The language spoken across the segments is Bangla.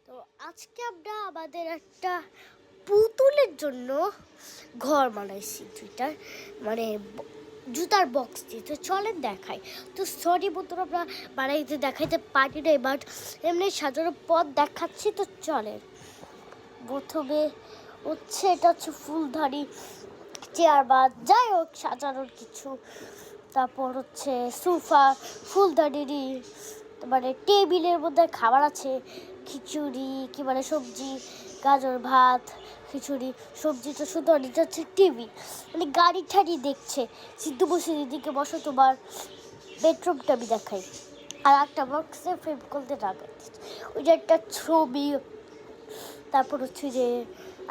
তো আজকে আমরা আমাদের একটা পুতুলের জন্য ঘর বানাইছি দুইটার মানে জুতার বক্স দিয়ে। তো চলেন দেখাই। তো সরি বন্ধুরা, আমরা বানাইতে দেখাইতে পারি না, বাট এমনি সাজানোর পথ দেখাচ্ছি। তো চলেন, প্রথমে হচ্ছে এটা হচ্ছে ফুলধারী চেয়ার বা যাই হোক সাজানোর কিছু। তারপর হচ্ছে সোফা ফুলদানিরই, মানে টেবিলের মধ্যে খাবার আছে, খিচুড়ি কি মানে সবজি, গাজর ভাত, খিচুড়ি, সবজি তো সুন্দর। এটা হচ্ছে টিভি, মানে গাড়ি ঠাড়ি দেখছে। সিদ্ধু বসে দিদিকে বসো, তোমার বেডরুমটা আমি দেখাই। আর একটা বক্সে ফ্রেম করতে রাখা, ওই যে একটা ছবি। তারপর হচ্ছে যে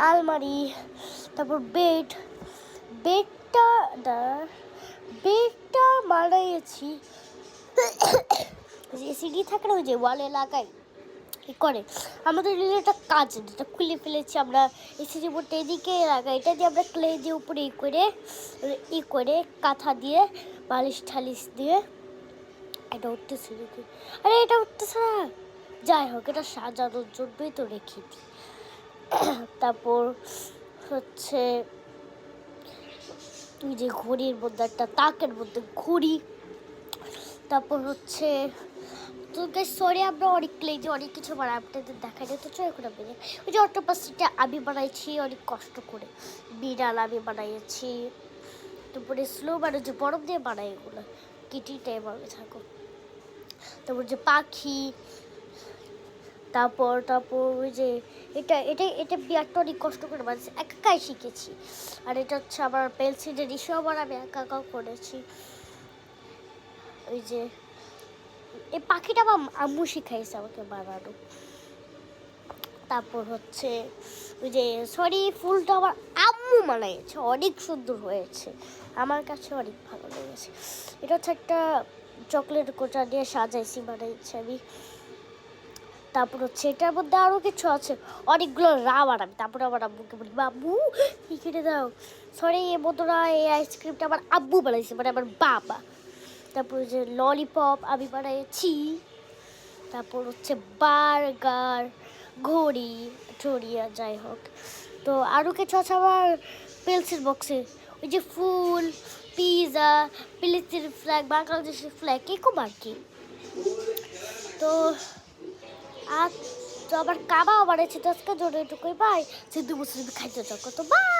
আলমারি, তারপর বেডটা বানাইছি সিডি থাকে না, ওই যে ওয়ালে লাগাই করে। আমাদের একটা কাজ যেটা খুলে ফেলেছি আমরা, এসিডি বোর্ডটা এদিকে লাগাই, এটা দিয়ে আমরা ক্লে দিয়ে উপরে করে কাঁথা দিয়ে বালিশ ঠালিশ দিয়ে এটা উঠতেছে দেখি। আরে এটা উঠতেছে না, যাই হোক এটা সাজানোর জন্যই তো রেখে দিই। তারপর হচ্ছে তুই যে ঘড়ির মধ্যে একটা তাকের মধ্যে ঘড়ি। তারপর হচ্ছে তো সরি আমরা অনেক ক্লেজে অনেক কিছু বানাই, আপনাদের দেখাই তো চল এখন বেরিয়ে। ওই যে অটোপাসিটা আমি বানাইছি অনেক কষ্ট করে, বিড়াল আমি বানাইছি। তারপরে স্লো বানাচ্ছি, বরফ দিয়ে বানাই এগুলো, কিটিটাই এভাবে থাকো। তারপর যে পাখি, তারপর ওই যে এটা বিয়ারটা অনেক কষ্ট করে বানিয়েছি, একাই শিখেছি। আর এটা হচ্ছে আমার পেন্সিলের ইস্যু, আবার আমি একা করেছি। ওই যে এই পাখিটা আমার আম্মু শিখাইছে আমাকে বানানো। তারপর হচ্ছে ওই যে সরি ফুলটা আমার আম্মু বানিয়েছে, অনেক সুন্দর হয়েছে, আমার কাছে অনেক ভালো লেগেছে। এটা হচ্ছে একটা চকলেট কোটা দিয়ে সাজাইছি, বানাইছি আমি। তারপর হচ্ছে এটার মধ্যে আরও কিছু আছে, অনেকগুলো রাবার। আমি তারপরে আমার আব্বুকে বলি, বাবু কি কেটে দাও। সরি এ বন্ধুরা, এই আইসক্রিমটা আমার আব্বু বানাইছে, মানে আমার বাবা। তারপর যে ললিপপ আমি বানাইছি। তারপর হচ্ছে বার্গার, ঘড়ি টড়িয়া, যাই হোক। তো আরও কিছু আছে আমার পেন্সিল বক্সে, ওই যে ফুল, পিৎজা, ফিলিস্তিন ফ্ল্যাগ, বাংলাদেশের ফ্ল্যাগ, এরকম আর কি। তো আর তো আবার কাবাও বানিয়েছি, তো আজকে জন্য এটুকুই। বাই, সিদ্ধু মুসলিম খাইতে থাকো, তো বাই।